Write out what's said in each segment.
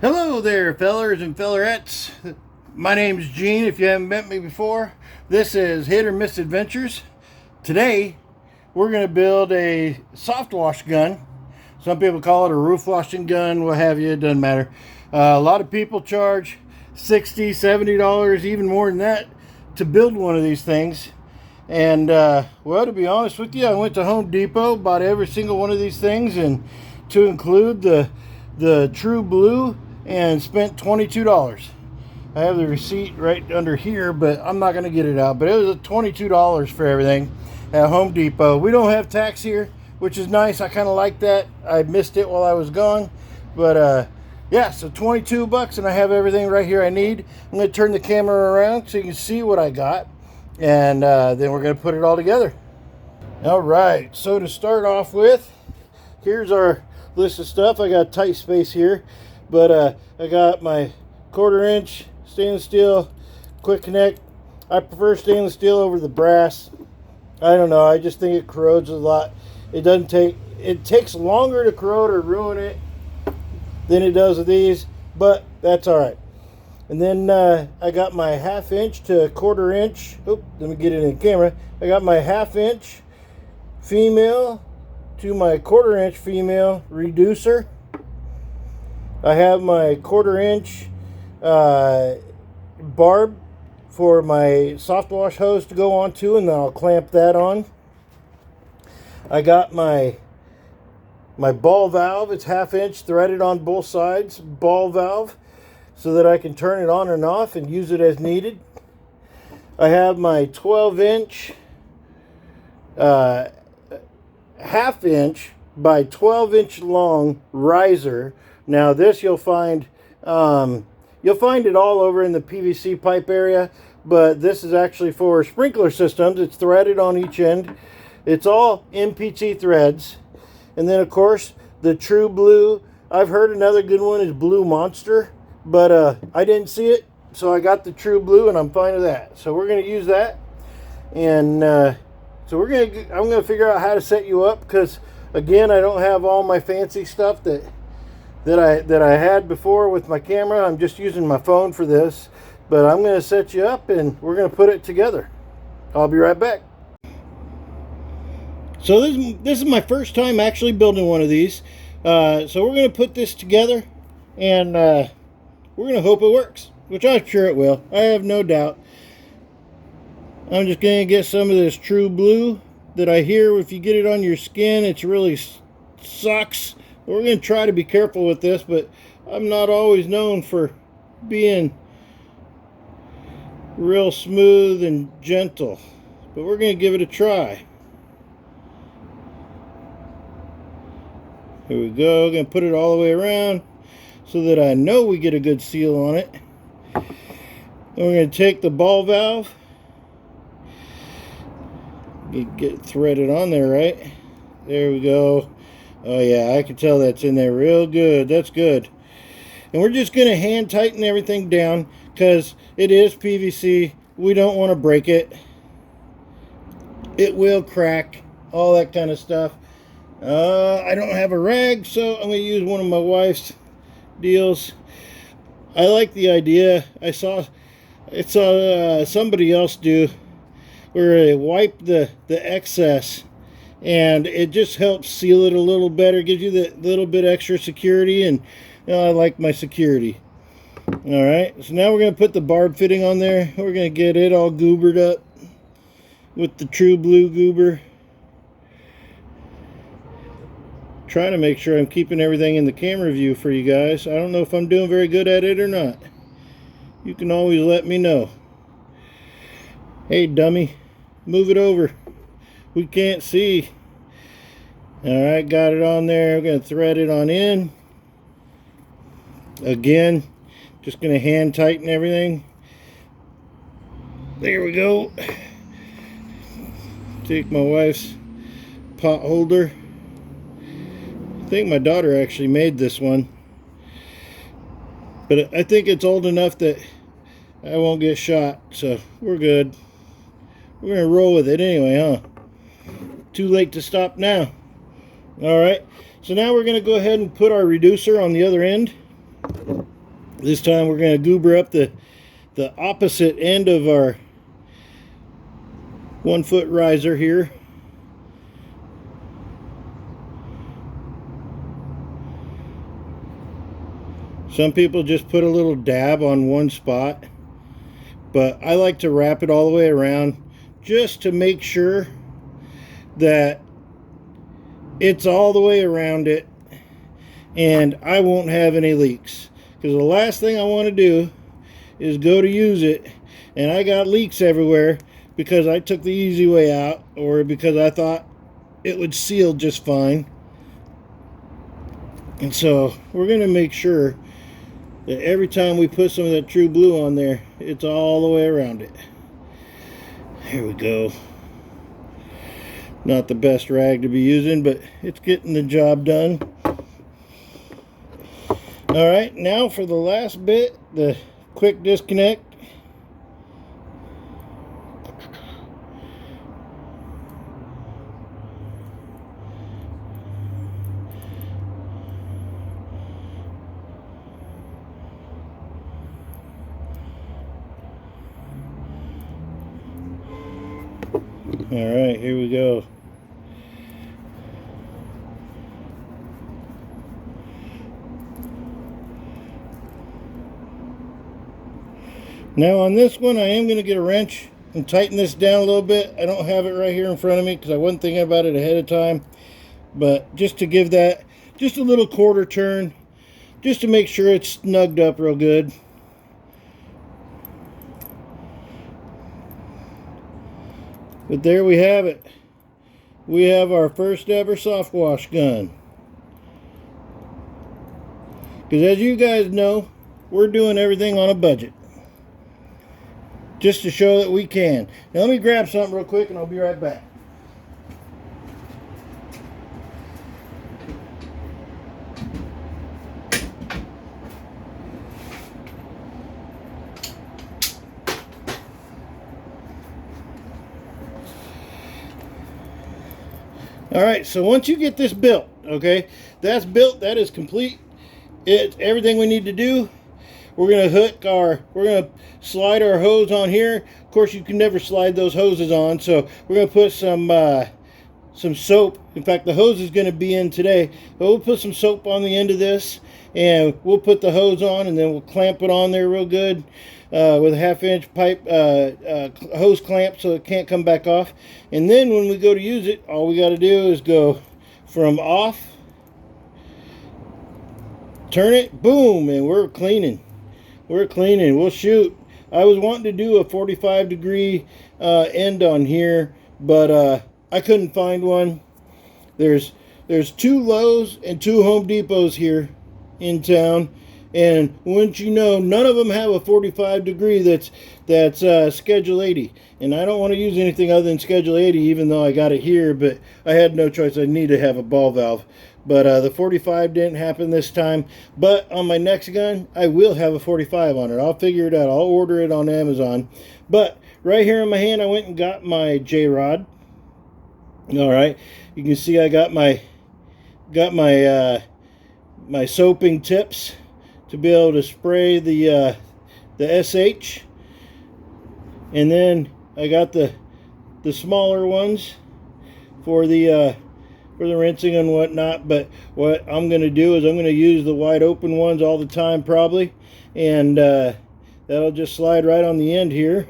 Hello there, fellers and fellerettes. My name's Gene. If you haven't met me before, this is Hit or Miss Adventures. Today, we're going to build a soft wash gun. Some people call it a roof washing gun, what have you, it doesn't matter. A lot of people charge $60, $70, even more than that, to build one of these things. And, well, to be honest with you, I went to Home Depot, bought every single one of these things, and to include the True Blue, and spent $22. I have the receipt right under here, but I'm not going to get it out. But it was $22 for everything at Home Depot. We don't have tax here, which is nice. I kind of like that. I missed it while I was gone. But yeah, so 22 bucks, and I have everything right here I need. I'm going to turn the camera around so you can see what I got. And then we're going to put it all together. All right, so to start off with, here's our list of stuff. I got tight space here. But I got my 1/4 inch stainless steel quick connect. I prefer stainless steel over the brass. I don't know, I just think it corrodes a lot. It takes longer to corrode or ruin it than it does with these, but that's alright. And then I got my 1/2 inch to 1/4 inch. Oop, let me get it in the camera. I got my 1/2 inch female to my 1/4 inch female reducer. I have my 1/4 inch barb for my soft wash hose to go onto, and then I'll clamp that on. I got my ball valve. It's 1/2 inch threaded on both sides, ball valve, so that I can turn it on and off and use it as needed. I have my 12 inch 1/2 inch by 12 inch long riser. Now this you'll find it all over in the PVC pipe area, but this is actually for sprinkler systems. It's threaded on each end. It's all MPT threads. And then of course the True Blue. I've heard another good one is Blue Monster, but I didn't see it, so I got the True Blue, and I'm fine with that. So we're going to use that, and so I'm gonna figure out how to set you up, because again, I don't have all my fancy stuff that I had before with my camera. I'm just using my phone for this, but I'm going to set you up and we're going to put it together. I'll be right back. So this is my first time actually building one of these. So we're going to put this together, and we're going to hope it works, which I'm sure it will. I have no doubt. I'm just going to get some of this True Blue that I hear if you get it on your skin, it really sucks. We're going to try to be careful with this, but I'm not always known for being real smooth and gentle. But we're going to give it a try. Here we go. Going to put it all the way around so that I know we get a good seal on it. Then we're going to take the ball valve. Get threaded on there, right? There we go. Oh yeah, I can tell that's in there real good. That's good. And we're just going to hand tighten everything down, because it is PVC. We don't want to break it. It will crack, all that kind of stuff. I don't have a rag, so I'm going to use one of my wife's deals. I like the idea. I saw somebody else do, where they wipe the excess, and it just helps seal it a little better, gives you that little bit extra security, and I like my security. Alright, so now we're going to put the barb fitting on there. We're going to get it all goobered up with the True Blue goober. Trying to make sure I'm keeping everything in the camera view for you guys. I don't know if I'm doing very good at it or not. You can always let me know. Hey dummy, move it over. We can't see. Alright, got it on there. I'm going to thread it on in. Again, just going to hand tighten everything. There we go. Take my wife's pot holder. I think my daughter actually made this one. But I think it's old enough that I won't get shot. So we're good. We're going to roll with it anyway, huh? Too late to stop now. Alright, so now we're going to go ahead and put our reducer on the other end. This time we're going to goober up the opposite end of our 1 foot riser here. Some people just put a little dab on one spot, but I like to wrap it all the way around just to make sure that it's all the way around it and I won't have any leaks. Because the last thing I want to do is go to use it and I got leaks everywhere because I took the easy way out, or because I thought it would seal just fine. And so we're going to make sure that every time we put some of that True Blue on there, it's all the way around it. Here we go. Not the best rag to be using, but it's getting the job done. Alright, now for the last bit, the quick disconnect. Alright, here we go. Now on this one, I am going to get a wrench and tighten this down a little bit. I don't have it right here in front of me because I wasn't thinking about it ahead of time. But just to give that just a little quarter turn, just to make sure it's snugged up real good. But there we have it. We have our first ever soft wash gun. Because as you guys know, we're doing everything on a budget, just to show that we can. Now let me grab something real quick and I'll be right back. Alright, so once you get this built, okay, that's built, that is complete. It's everything we need to do. We're going to slide our hose on here. Of course, you can never slide those hoses on, so we're going to put some soap. In fact, the hose is going to be in today, but we'll put some soap on the end of this, and we'll put the hose on, and then we'll clamp it on there real good with a 1/2 inch pipe hose clamp so it can't come back off. And then when we go to use it, all we got to do is go from off, turn it, boom, and we're cleaning. We're cleaning. We'll shoot. I was wanting to do a 45-degree end on here, but I couldn't find one. There's 2 Lowe's and 2 Home Depots here in town, and wouldn't you know, none of them have a 45-degree that's Schedule 80. And I don't want to use anything other than Schedule 80, even though I got it here, but I had no choice. I need to have a ball valve. But the 45 didn't happen this time. But on my next gun, I will have a 45 on it. I'll figure it out. I'll order it on Amazon. But right here in my hand, I went and got my J-Rod. All right, you can see I got my my soaping tips to be able to spray the SH, and then I got the smaller ones for the rinsing and whatnot. But what I'm going to do is I'm going to use the wide open ones all the time probably, and that'll just slide right on the end here.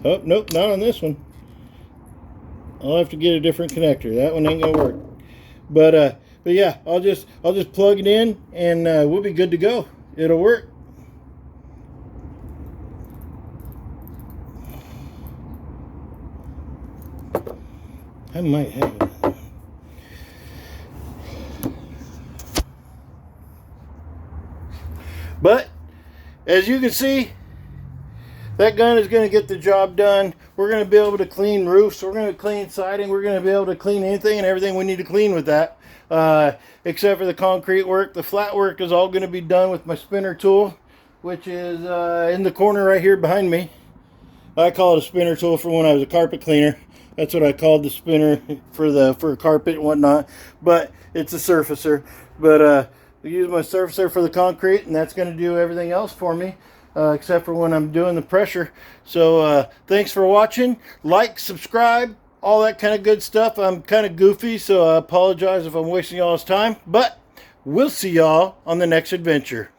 Oh, nope, not on this one. I'll have to get a different connector. That one ain't gonna work. But yeah, I'll just plug it in and we'll be good to go. It'll work. I might have it. But as you can see, that gun is going to get the job done. We're going to be able to clean roofs. We're going to clean siding. We're going to be able to clean anything and everything we need to clean with that. Except for the concrete work. The flat work is all going to be done with my spinner tool, which is in the corner right here behind me. I call it a spinner tool for when I was a carpet cleaner. That's what I called the spinner for carpet and whatnot. But it's a surfacer. But I use my surfacer for the concrete, and that's going to do everything else for me, except for when I'm doing the pressure. So thanks for watching. Like, subscribe, all that kind of good stuff. I'm kind of goofy, so I apologize if I'm wasting y'all's time, but we'll see y'all on the next adventure.